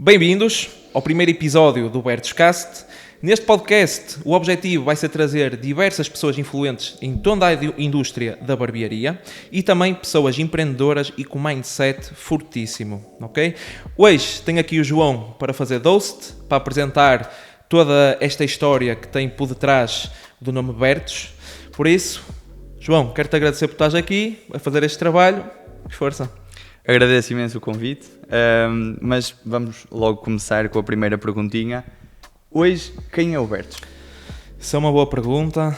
Bem-vindos ao primeiro episódio do Bertoscast. Neste podcast, o objetivo vai ser trazer diversas pessoas influentes em toda a indústria da barbearia e também pessoas empreendedoras e com mindset fortíssimo, ok? Hoje tenho aqui o João para fazer host, para apresentar toda esta história que tem por detrás do nome Bertos. Por isso, João, quero-te agradecer por estares aqui a fazer este trabalho. Força! Agradeço imenso o convite, mas vamos logo começar com a primeira perguntinha. Hoje, quem é o Bertos? Isso é uma boa pergunta.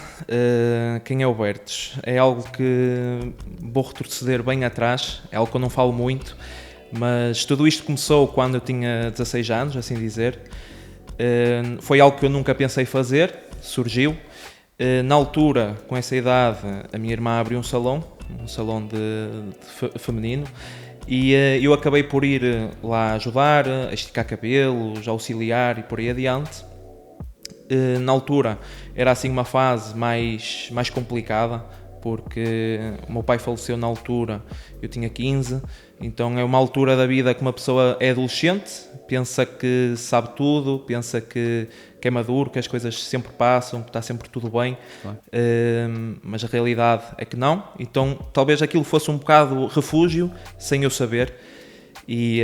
Quem é o Bertos? É algo que vou retroceder bem atrás, é algo que eu não falo muito, mas tudo isto começou quando eu tinha 16 anos, assim dizer. Foi algo que eu nunca pensei fazer, surgiu. Na altura, com essa idade, a minha irmã abriu um salão de feminino, e eu acabei por ir lá ajudar, a esticar cabelos, a auxiliar e por aí adiante. Na altura era assim uma fase mais complicada, porque o meu pai faleceu na altura, eu tinha 15, então é uma altura da vida que uma pessoa é adolescente, pensa que sabe tudo, pensa que é maduro, que as coisas sempre passam, que está sempre tudo bem, mas a realidade é que não. Então talvez aquilo fosse um bocado refúgio, sem eu saber, e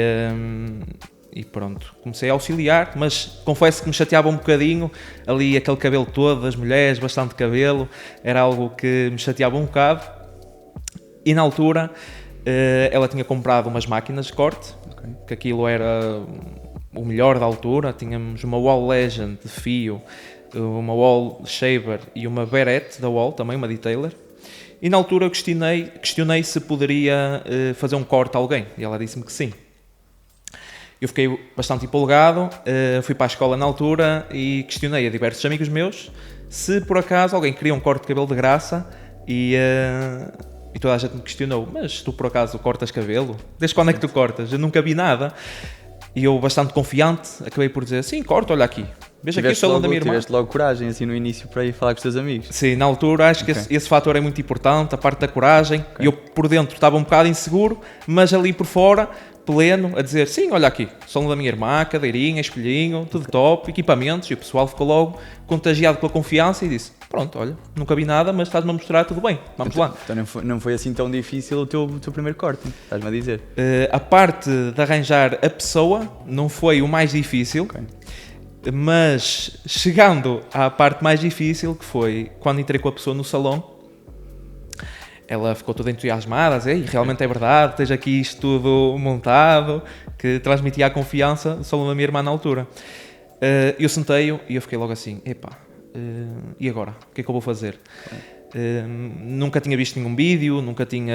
pronto, comecei a auxiliar, mas confesso que me chateava um bocadinho ali aquele cabelo todo das mulheres, bastante cabelo, era algo que me chateava um bocado. E na altura ela tinha comprado umas máquinas de corte, que aquilo era o melhor da altura. Tínhamos uma Wall Legend de fio, uma Wall Shaver e uma Barrett da Wall, também uma Detailer. E na altura eu questionei se poderia fazer um corte a alguém, e ela disse-me que sim. Eu fiquei bastante empolgado, fui para a escola na altura e questionei a diversos amigos meus se por acaso alguém queria um corte de cabelo de graça, e toda a gente me questionou: mas tu por acaso cortas cabelo? Desde quando é que tu cortas? Eu nunca vi nada. E eu, bastante confiante, acabei por dizer: sim, corto, olha aqui. Veja aqui o salão da minha irmã. Tiveste logo coragem assim no início para ir falar com os teus amigos? Sim, na altura acho que esse fator é muito importante, a parte da coragem. Okay. Eu por dentro estava um bocado inseguro, mas ali por fora, pleno, a dizer: sim, olha aqui, salão da minha irmã, cadeirinha, espelhinho, tudo top, equipamentos. E o pessoal ficou logo contagiado pela confiança e disse: pronto, olha, nunca vi nada, mas estás-me a mostrar, tudo bem, vamos lá. Então não foi assim tão difícil o teu primeiro corte, estás-me a dizer? A parte de arranjar a pessoa não foi o mais difícil. Okay. Mas chegando à parte mais difícil, que foi quando entrei com a pessoa no salão, ela ficou toda entusiasmada, a dizer: realmente é verdade, tens aqui isto tudo montado, que transmitia a confiança do salão da minha irmã na altura. Eu sentei-o e eu fiquei logo assim: epá, e agora? O que é que eu vou fazer? Nunca tinha visto nenhum vídeo, nunca tinha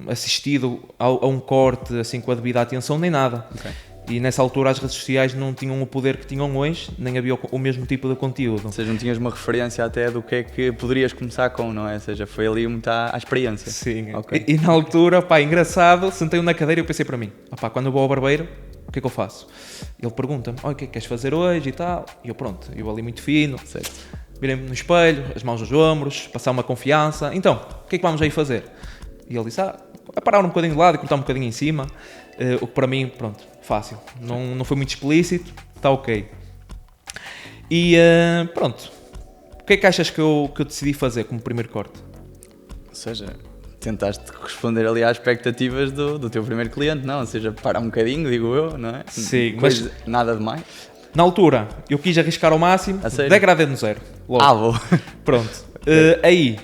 assistido a um corte assim com a devida atenção, nem nada. Okay. E nessa altura as redes sociais não tinham o poder que tinham hoje, nem havia o mesmo tipo de conteúdo. Ou seja, não tinhas uma referência até do que é que poderias começar com, não é? Ou seja, foi ali muito à experiência. Sim. Okay. E na altura, pá, engraçado, sentei-me na cadeira e eu pensei para mim: opá, quando eu vou ao barbeiro, o que é que eu faço? Ele pergunta-me: o que é que queres fazer hoje e tal? E eu, pronto, eu ali muito fino, virei-me no espelho, as mãos nos ombros, passar uma confiança. Então, o que é que vamos aí fazer? E ele disse: a parar um bocadinho de lado e cortar um bocadinho em cima. O que para mim, pronto, fácil. Não foi muito explícito, está ok. E pronto, o que é que achas que eu decidi fazer como primeiro corte? Ou seja, tentaste responder ali às expectativas do teu primeiro cliente, não? Ou seja, parar um bocadinho, digo eu, não é? Sim, mas nada de mais. Na altura, eu quis arriscar ao máximo, degradê no zero. Logo. Vou. Pronto. Aí,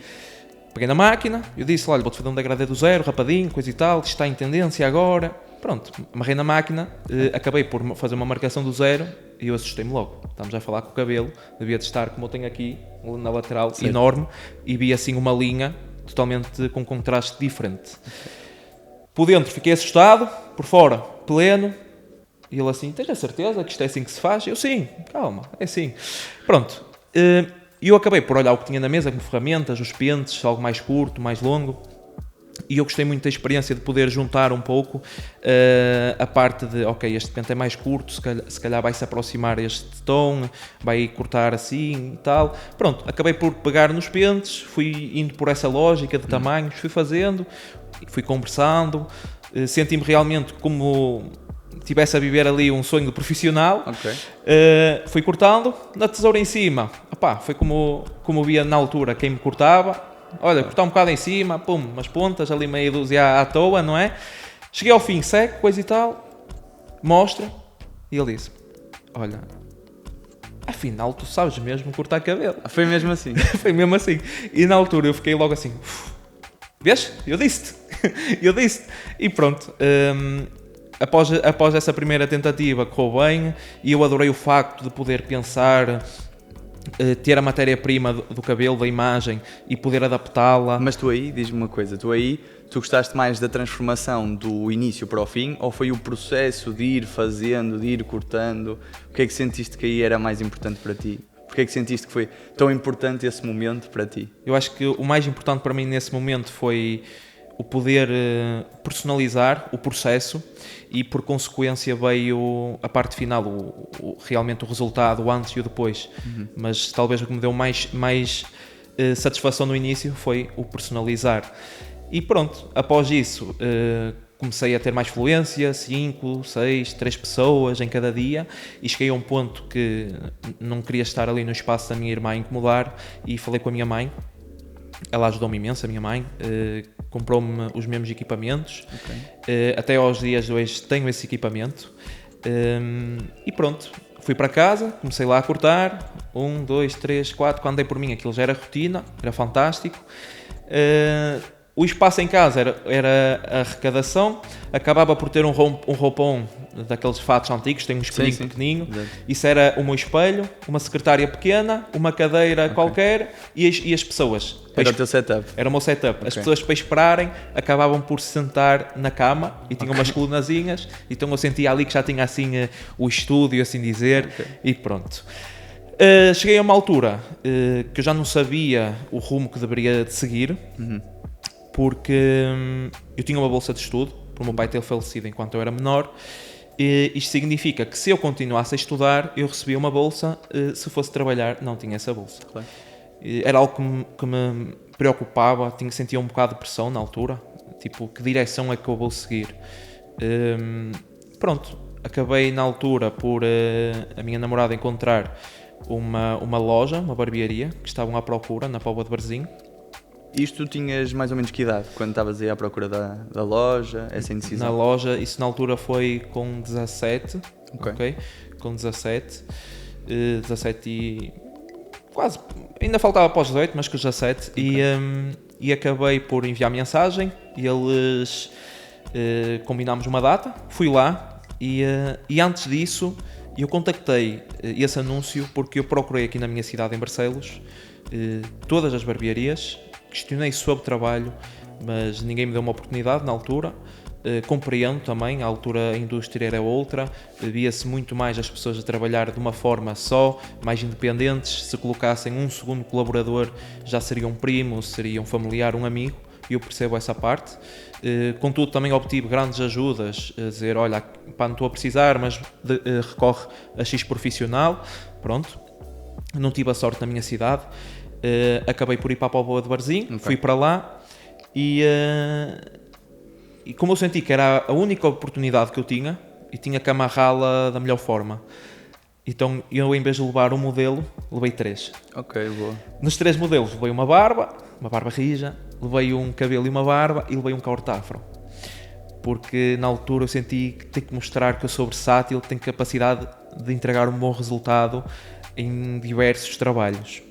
peguei na máquina, eu disse: olha, vou-te fazer um degradê do zero, rapadinho, coisa e tal, isto está em tendência agora. Pronto, amarrei na máquina, acabei por fazer uma marcação do zero e eu assustei-me logo. Estamos a falar com o cabelo, devia de estar como eu tenho aqui, na lateral, certo, enorme, e vi assim uma linha totalmente com contraste diferente. Por dentro fiquei assustado, por fora pleno, e ele assim: tens a certeza que isto é assim que se faz? Eu: sim, calma, é assim. Pronto, e eu acabei por olhar o que tinha na mesa, como ferramentas, os pentes, algo mais curto, mais longo. E eu gostei muito da experiência de poder juntar um pouco a parte de: ok, este pente é mais curto, se calhar vai se aproximar este tom, vai cortar assim e tal. Pronto, acabei por pegar nos pentes, fui indo por essa lógica de tamanhos, fui fazendo, fui conversando, senti-me realmente como tivesse a viver ali um sonho de profissional. Ok. Fui cortando, na tesoura em cima. Opá, foi como via na altura quem me cortava. Olha, cortar um bocado em cima, pum, umas pontas, ali meia dúzia à toa, não é? Cheguei ao fim, seco, coisa e tal, mostra, e ele disse, olha, afinal tu sabes mesmo cortar cabelo. Foi mesmo assim? Foi mesmo assim. E na altura eu fiquei logo assim, vês? Eu disse-te. Eu disse-te. E pronto, após essa primeira tentativa correu bem, e eu adorei o facto de poder pensar, ter a matéria-prima do cabelo, da imagem, e poder adaptá-la. Mas tu aí, diz-me uma coisa, tu gostaste mais da transformação do início para o fim, ou foi o processo de ir fazendo, de ir cortando? O que é que sentiste que aí era mais importante para ti? Porque é que sentiste que foi tão importante esse momento para ti? Eu acho que o mais importante para mim nesse momento foi o poder personalizar o processo, e por consequência veio a parte final, realmente o resultado, o antes e o depois. Mas talvez o que me deu mais satisfação no início foi o personalizar. E pronto, após isso comecei a ter mais fluência, 5, 6, 3 pessoas em cada dia, e cheguei a um ponto que não queria estar ali no espaço da minha irmã a incomodar, e falei com a minha mãe. Ela ajudou-me imenso, a minha mãe, comprou-me os mesmos equipamentos. Até aos dias de hoje tenho esse equipamento. E pronto, fui para casa, comecei lá a cortar, 1, 2, 3, 4, quando dei por mim aquilo já era rotina, era fantástico. O espaço em casa era a arrecadação, acabava por ter um roupão daqueles fatos antigos, tem um espelhinho pequenino. Exato. Isso era o meu espelho, uma secretária pequena, uma cadeira qualquer, e as pessoas. Era o teu setup? Era o meu setup. As pessoas, para esperarem, acabavam por se sentar na cama, e tinham umas colunazinhas, então eu sentia ali que já tinha assim o estúdio, assim dizer, e pronto. Cheguei a uma altura que eu já não sabia o rumo que deveria de seguir, porque eu tinha uma bolsa de estudo, por meu pai ter falecido enquanto eu era menor, e isto significa que se eu continuasse a estudar, eu recebia uma bolsa, se fosse trabalhar, não tinha essa bolsa. Claro. Era algo que me preocupava, sentia um bocado de pressão na altura, tipo, que direção é que eu vou seguir? Pronto, acabei na altura por a minha namorada encontrar uma loja, uma barbearia, que estavam à procura na Póvoa de Varzim. Isto tu tinhas mais ou menos que idade, quando estavas aí à procura da loja, essa indecisão? Na loja, isso na altura foi com 17, ok? Com 17 e quase, ainda faltava para os 18, mas com 17, e acabei por enviar mensagem, e eles combinámos uma data, fui lá, e antes disso eu contactei esse anúncio porque eu procurei aqui na minha cidade, em Barcelos, todas as barbearias, questionei sobre o trabalho, mas ninguém me deu uma oportunidade na altura. Compreendo também, à altura a indústria era outra, via-se muito mais as pessoas a trabalhar de uma forma só, mais independentes. Se colocassem um segundo colaborador, já seria um primo, seria um familiar, um amigo, e eu percebo essa parte. Contudo, também obtive grandes ajudas, a dizer, olha, pá, não estou a precisar, mas recorre a X profissional. Pronto, não tive a sorte na minha cidade. Acabei por ir para a Póvoa de Varzim, fui para lá, e como eu senti que era a única oportunidade que eu tinha, e tinha que amarrá-la da melhor forma, então eu, em vez de levar um modelo, levei 3. Ok, boa. Nos 3 modelos levei uma barba rija, levei um cabelo e uma barba, e levei um corte afro, porque na altura eu senti que tenho que mostrar que eu sou versátil, que tenho capacidade de entregar um bom resultado em diversos trabalhos.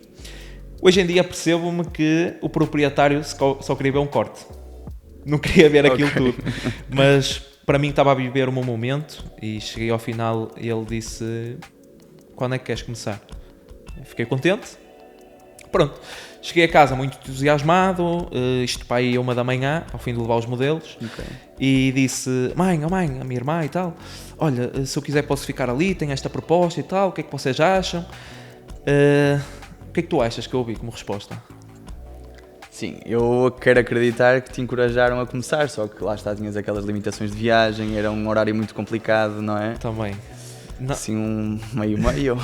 Hoje em dia percebo-me que o proprietário só queria ver um corte, não queria ver aquilo tudo, mas para mim estava a viver o meu momento, e cheguei ao final e ele disse, quando é que queres começar? Fiquei contente, pronto, cheguei a casa muito entusiasmado, isto para aí 1 da manhã, ao fim de levar os modelos, e disse, mãe, a minha irmã e tal, olha, se eu quiser posso ficar ali, tenho esta proposta e tal, o que é que vocês acham? O que é que tu achas que eu ouvi como resposta? Sim, eu quero acreditar que te encorajaram a começar, só que lá está, tinhas aquelas limitações de viagem, era um horário muito complicado, não é? Também. Assim, um meio.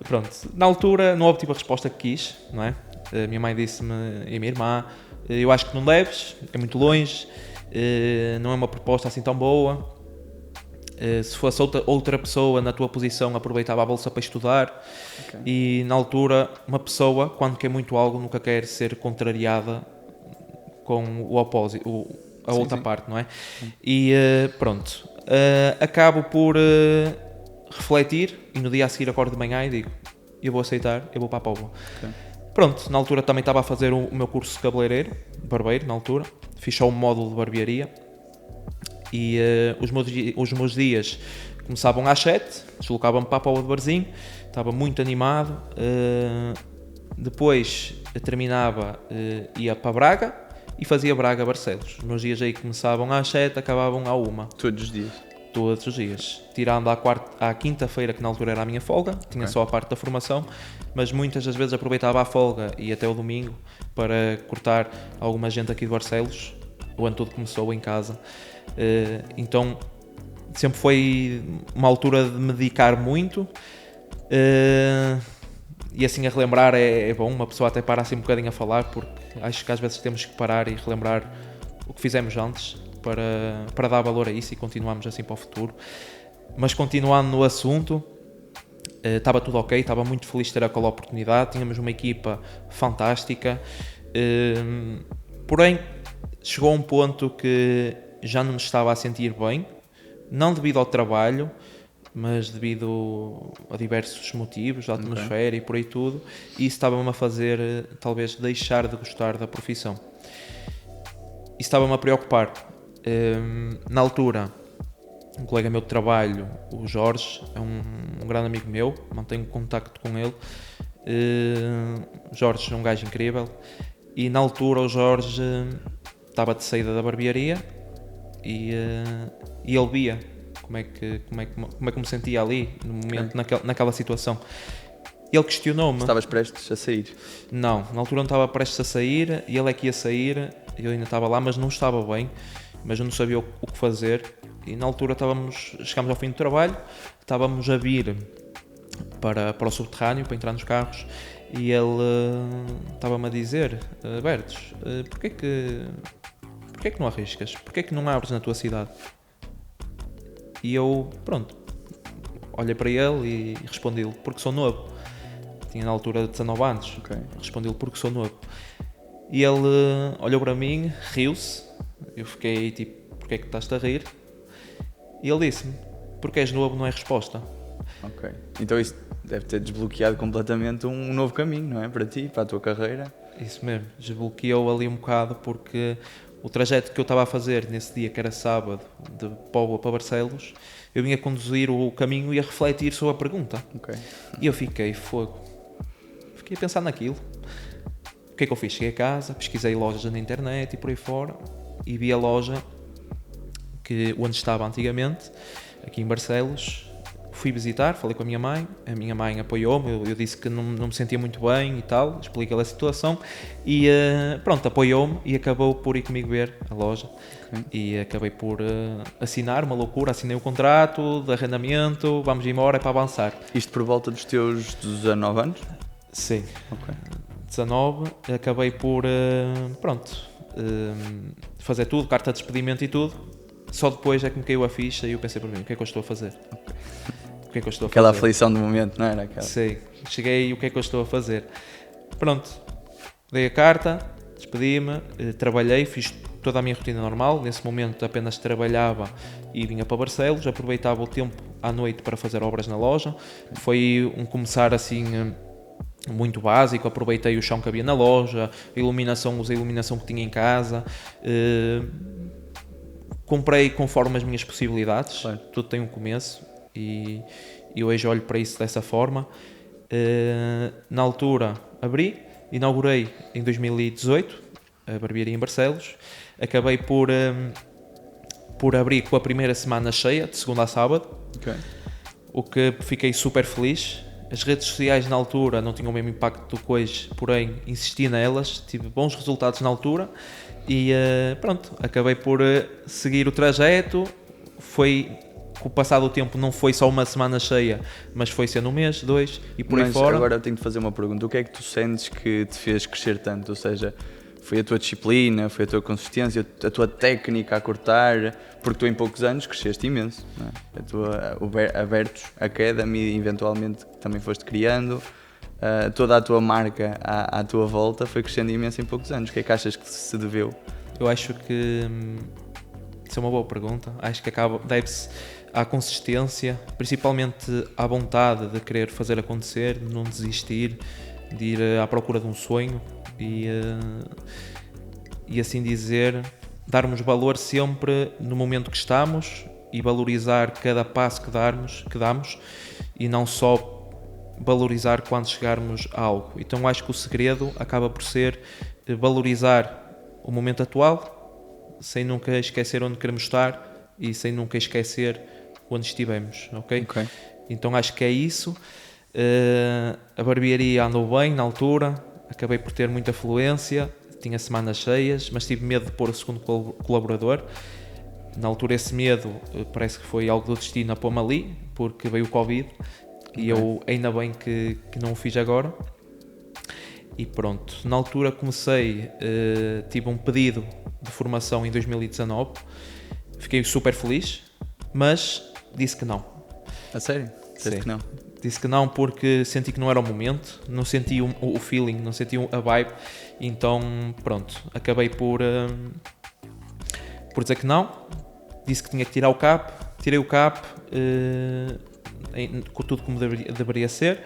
Pronto, na altura não obtive a resposta que quis, não é? A minha mãe disse-me, e a minha irmã, eu acho que não deves, é muito longe, não é uma proposta assim tão boa. Se fosse outra pessoa na tua posição, aproveitava a bolsa para estudar. Ok. E na altura, uma pessoa, quando quer muito algo, nunca quer ser contrariada com o opósito, a outra parte, não é? E pronto, acabo por refletir e no dia a seguir acordo de manhã e digo, eu vou aceitar, eu vou para a Póvoa. Ok. Pronto, na altura também estava a fazer o meu curso de cabeleireiro, barbeiro, na altura. Fiz só um módulo de barbearia. E os meus dias começavam às 7, deslocavam-me para a Póvoa de Varzim, estava muito animado. Depois terminava, ia para Braga e fazia Braga-Barcelos. Os meus dias aí começavam às 7, acabavam à 1. Todos os dias? Todos os dias. Tirando à quinta-feira, que na altura era a minha folga, tinha só a parte da formação, mas muitas das vezes aproveitava a folga e até o domingo para cortar alguma gente aqui de Barcelos, onde tudo começou em casa. Então sempre foi uma altura de me dedicar muito. E assim a relembrar é bom, uma pessoa até para assim um bocadinho a falar, porque acho que às vezes temos que parar e relembrar o que fizemos antes para dar valor a isso e continuarmos assim para o futuro. Mas continuando no assunto, estava tudo ok, estava muito feliz de ter aquela oportunidade, tínhamos uma equipa fantástica, porém chegou a um ponto que já não me estava a sentir bem, não devido ao trabalho, mas devido a diversos motivos, da atmosfera e por aí tudo, e isso estava-me a fazer talvez deixar de gostar da profissão. Isso estava-me a preocupar. Na altura, um colega meu de trabalho, o Jorge, é um grande amigo meu, mantenho contacto com ele. O Jorge é um gajo incrível, e na altura o Jorge estava de saída da barbearia e ele via como é que me sentia ali no momento, naquela situação. Ele questionou-me. Estavas prestes a sair? Não, na altura não estava prestes a sair, e ele é que ia sair, eu ainda estava lá, mas não estava bem, mas eu não sabia o que fazer. E na altura chegámos ao fim do trabalho, estávamos a vir para o subterrâneo, para entrar nos carros, e ele estava-me a dizer: Bertos, porquê que não arriscas? Porquê que não abres na tua cidade? E eu, pronto, olhei para ele e respondi-lhe: porque sou novo. Tinha na altura 19 anos. Okay. Respondi-lhe: porque sou novo. E ele olhou para mim, riu-se. Eu fiquei tipo: porquê que estás a rir? E ele disse-me: porque és novo, não é resposta. Ok. Então isso deve ter desbloqueado completamente um novo caminho, não é? Para ti, para a tua carreira. Isso mesmo, desbloqueou ali um bocado, porque o trajeto que eu estava a fazer nesse dia, que era sábado, de Póvoa para Barcelos, eu vinha conduzir o caminho e a refletir sobre a pergunta. Okay. E eu fiquei fogo. Fiquei a pensar naquilo. O que é que eu fiz? Cheguei a casa, pesquisei lojas na internet e por aí fora, e vi a loja onde estava antigamente, aqui em Barcelos. Fui visitar, falei com a minha mãe apoiou-me, eu disse que não me sentia muito bem e tal, expliquei-lhe a situação e pronto, apoiou-me e acabou por ir comigo ver a loja. Okay. E acabei por assinar, uma loucura, assinei o contrato de arrendamento, vamos embora, é para avançar. Isto por volta dos teus 19 anos? Sim, okay. 19, acabei por, fazer tudo, carta de despedimento e tudo, só depois é que me caiu a ficha e eu pensei por mim, o que é que eu estou a fazer? Okay. O que é que eu estou a Aquela fazer? aflição do momento, não era? Aquela... Sim, cheguei e o que é que eu estou a fazer? Pronto, dei a carta, despedi-me, trabalhei, fiz toda a minha rotina normal. Nesse momento apenas trabalhava e vinha para Barcelos, aproveitava o tempo à noite para fazer obras na loja. Foi um começar assim muito básico, aproveitei o chão que havia na loja, a iluminação, usei a iluminação que tinha em casa, comprei conforme as minhas possibilidades, claro. Tudo tem um começo. E hoje olho para isso dessa forma. Na altura inaugurei em 2018 a barbearia em Barcelos. Acabei por abrir com a primeira semana cheia, de segunda a sábado. Okay. O que fiquei super feliz. As redes sociais na altura não tinham o mesmo impacto do que hoje, porém insisti nelas, tive bons resultados na altura e pronto, acabei por seguir o trajeto. Com o passar do tempo não foi só uma semana cheia, mas foi sendo um mês, 2 e por aí fora. Agora eu tenho de fazer uma pergunta: o que é que tu sentes que te fez crescer tanto? Ou seja, Foi a tua disciplina, foi a tua consistência, a tua técnica a cortar, porque tu em poucos anos cresceste imenso, não é? A Bertos Academy, eventualmente, também foste criando, toda a tua marca à tua volta foi crescendo imenso em poucos anos. O que é que achas que se deveu? Eu acho que isso é uma boa pergunta. Acho que deve-se à consistência, principalmente à vontade de querer fazer acontecer, de não desistir, de ir à procura de um sonho e assim dizer, darmos valor sempre no momento que estamos e valorizar cada passo que damos e não só valorizar quando chegarmos a algo. Então acho que o segredo acaba por ser valorizar o momento atual, sem nunca esquecer onde queremos estar e sem nunca esquecer onde estivemos, ok? Então acho que é isso. A barbearia andou bem na altura, acabei por ter muita fluência, tinha semanas cheias, mas tive medo de pôr o segundo colaborador. Na altura esse medo parece que foi algo do destino a pôr-me ali, porque veio o Covid e eu ainda bem que não o fiz agora. E pronto, na altura comecei, tive um pedido de formação em 2019, fiquei super feliz, mas disse que não. A sério? Disse que não? Disse que não porque senti que não era o momento, não senti o feeling, não senti a vibe, então pronto, acabei por dizer que não, disse que tinha que tirar o cap, tirei o cap, com tudo como deveria ser.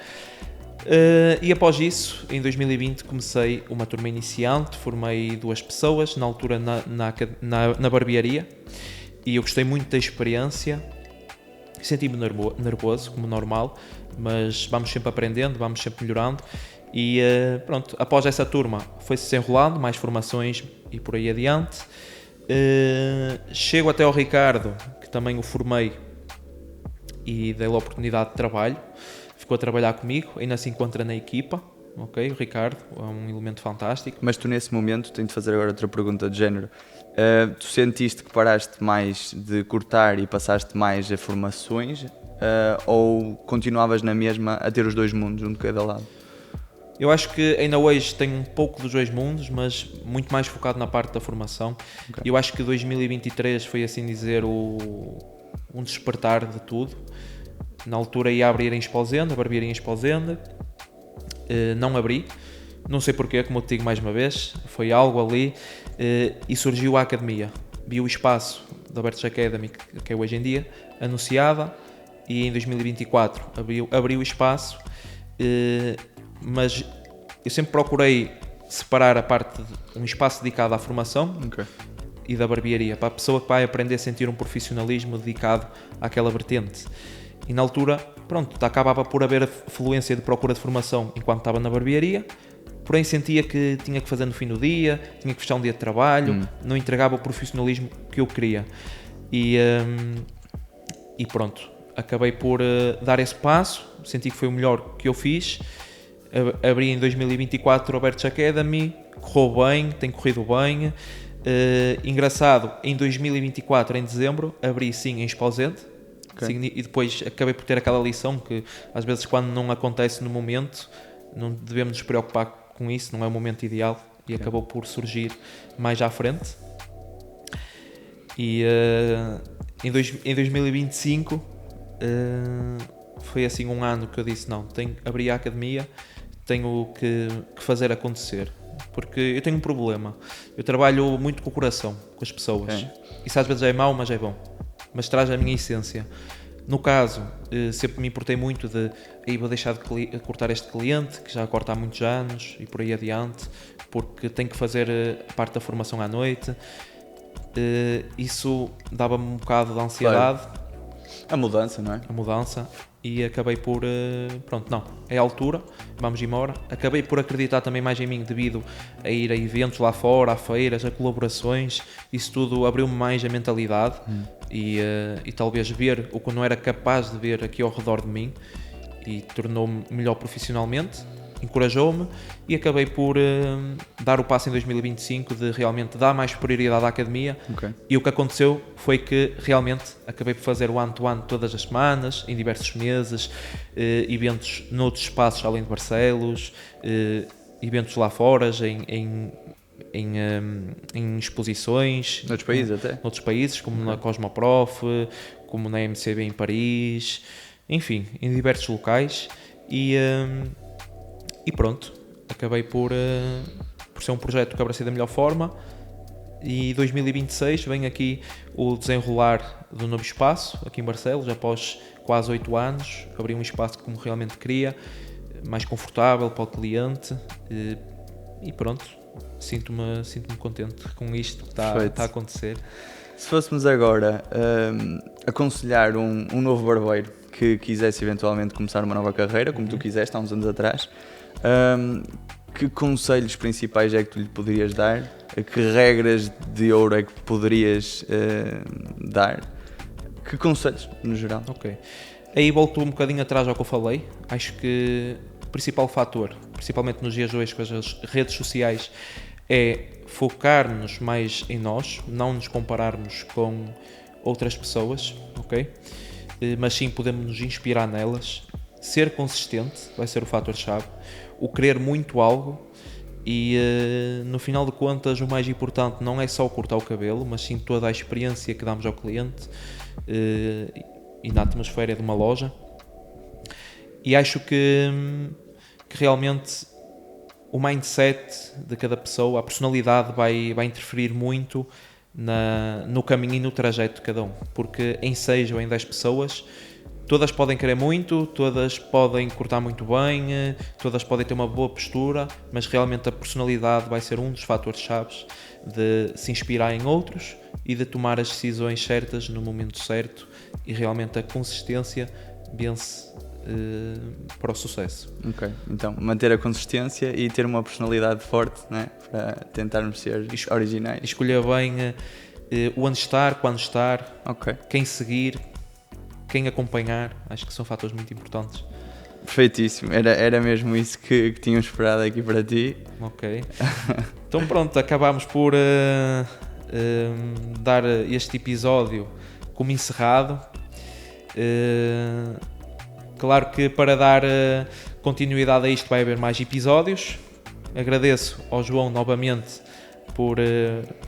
E após isso, em 2020, comecei uma turma iniciante, formei 2 pessoas, na altura na barbearia, e eu gostei muito da experiência, senti-me nervoso, como normal, mas vamos sempre aprendendo, vamos sempre melhorando, e pronto, após essa turma foi-se desenrolando, mais formações e por aí adiante. Chego até ao Ricardo, que também o formei, e dei-lhe a oportunidade de trabalho. Ficou a trabalhar comigo, ainda se encontra na equipa, ok? O Ricardo é um elemento fantástico. Mas tu nesse momento, tenho de fazer agora outra pergunta de género, tu sentiste que paraste mais de cortar e passaste mais a formações, ou continuavas na mesma a ter os 2 mundos, um de cada lado? Eu acho que ainda hoje tenho um pouco dos 2 mundos, mas muito mais focado na parte da formação. Eu acho que 2023 foi, assim dizer, um despertar de tudo. Na altura ia abrir em Esposende, a barbearia em Esposende, não abri, não sei porquê, como eu te digo mais uma vez, foi algo ali, e surgiu a academia. Vi o espaço da Bertos Academy, que é hoje em dia, anunciada, e em 2024 abri o espaço, mas eu sempre procurei separar a parte de um espaço dedicado à formação e da barbearia, para a pessoa que vai aprender a sentir um profissionalismo dedicado àquela vertente. E na altura, pronto, acabava por haver fluência de procura de formação enquanto estava na barbearia, porém sentia que tinha que fazer no fim do dia, tinha que fechar um dia de trabalho, não entregava o profissionalismo que eu queria. E pronto, acabei por dar esse passo, senti que foi o melhor que eu fiz. Abri em 2024 o Bertos Academy, correu bem, tem corrido bem. Engraçado, em 2024, em dezembro, abri sim em Esposende. E depois acabei por ter aquela lição que às vezes quando não acontece no momento não devemos nos preocupar com isso, não é o momento ideal, e acabou por surgir mais à frente. E em 2025 foi assim um ano que eu disse não, abri a academia, tenho que fazer acontecer, porque eu tenho um problema, eu trabalho muito com o coração, com as pessoas, isso às vezes é mau, mas é bom, mas traz a minha essência. No caso, sempre me importei muito de vou deixar de cortar este cliente, que já corta há muitos anos, e por aí adiante, porque tenho que fazer a parte da formação à noite. Isso dava-me um bocado de ansiedade. Claro. A mudança, não é? A mudança. E acabei por, pronto, não, é a altura, vamos embora. Acabei por acreditar também mais em mim devido a ir a eventos lá fora, a feiras, a colaborações, isso tudo abriu-me mais a mentalidade e talvez ver o que eu não era capaz de ver aqui ao redor de mim, e tornou-me melhor profissionalmente, encorajou-me, e acabei por dar o passo em 2025 de realmente dar mais prioridade à academia. E o que aconteceu foi que realmente acabei por fazer o one-to-one todas as semanas, em diversos meses, eventos noutros espaços além de Barcelos, eventos lá fora, em em exposições. Noutros países até? Noutros países, como na Cosmoprof, como na MCB em Paris, enfim, em diversos locais. E pronto, acabei por ser um projeto que abracei da melhor forma. E 2026 vem aqui o desenrolar do novo espaço, aqui em Barcelos, após quase 8 anos. Abri um espaço como realmente queria, mais confortável para o cliente, e pronto, sinto-me contente com isto que está a acontecer. Se fôssemos agora aconselhar um novo barbeiro que quisesse eventualmente começar uma nova carreira, como tu quiseste há uns anos atrás, que conselhos principais é que tu lhe poderias dar? Que regras de ouro é que poderias dar? Que conselhos, no geral? Ok. Aí volto um bocadinho atrás ao que eu falei. Acho que o principal fator, principalmente nos dias de hoje com as redes sociais, é focar-nos mais em nós, não nos compararmos com outras pessoas, ok? Mas sim podemos nos inspirar nelas. Ser consistente vai ser o fator-chave. O querer muito algo e no final de contas o mais importante não é só cortar o cabelo, mas sim toda a experiência que damos ao cliente e na atmosfera de uma loja. E acho que realmente o mindset de cada pessoa, a personalidade vai interferir muito no caminho e no trajeto de cada um, porque em 6 ou em 10 pessoas todas podem querer muito, todas podem cortar muito bem, todas podem ter uma boa postura, mas realmente a personalidade vai ser um dos fatores-chave de se inspirar em outros e de tomar as decisões certas no momento certo, e realmente a consistência vence para o sucesso. Ok, então manter a consistência e ter uma personalidade forte, né? Para tentarmos ser originais. Escolher bem onde estar, quando estar, quem seguir, quem acompanhar, acho que são fatores muito importantes. Perfeitíssimo, era mesmo isso que tínhamos esperado aqui para ti. Ok, então pronto, acabámos por dar este episódio como encerrado. Claro que para dar continuidade a isto vai haver mais episódios. Agradeço ao João novamente por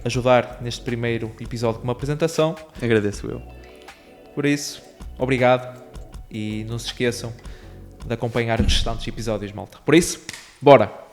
ajudar neste primeiro episódio com uma apresentação. Agradeço eu. Por isso, obrigado e não se esqueçam de acompanhar os restantes episódios, malta. Por isso, bora!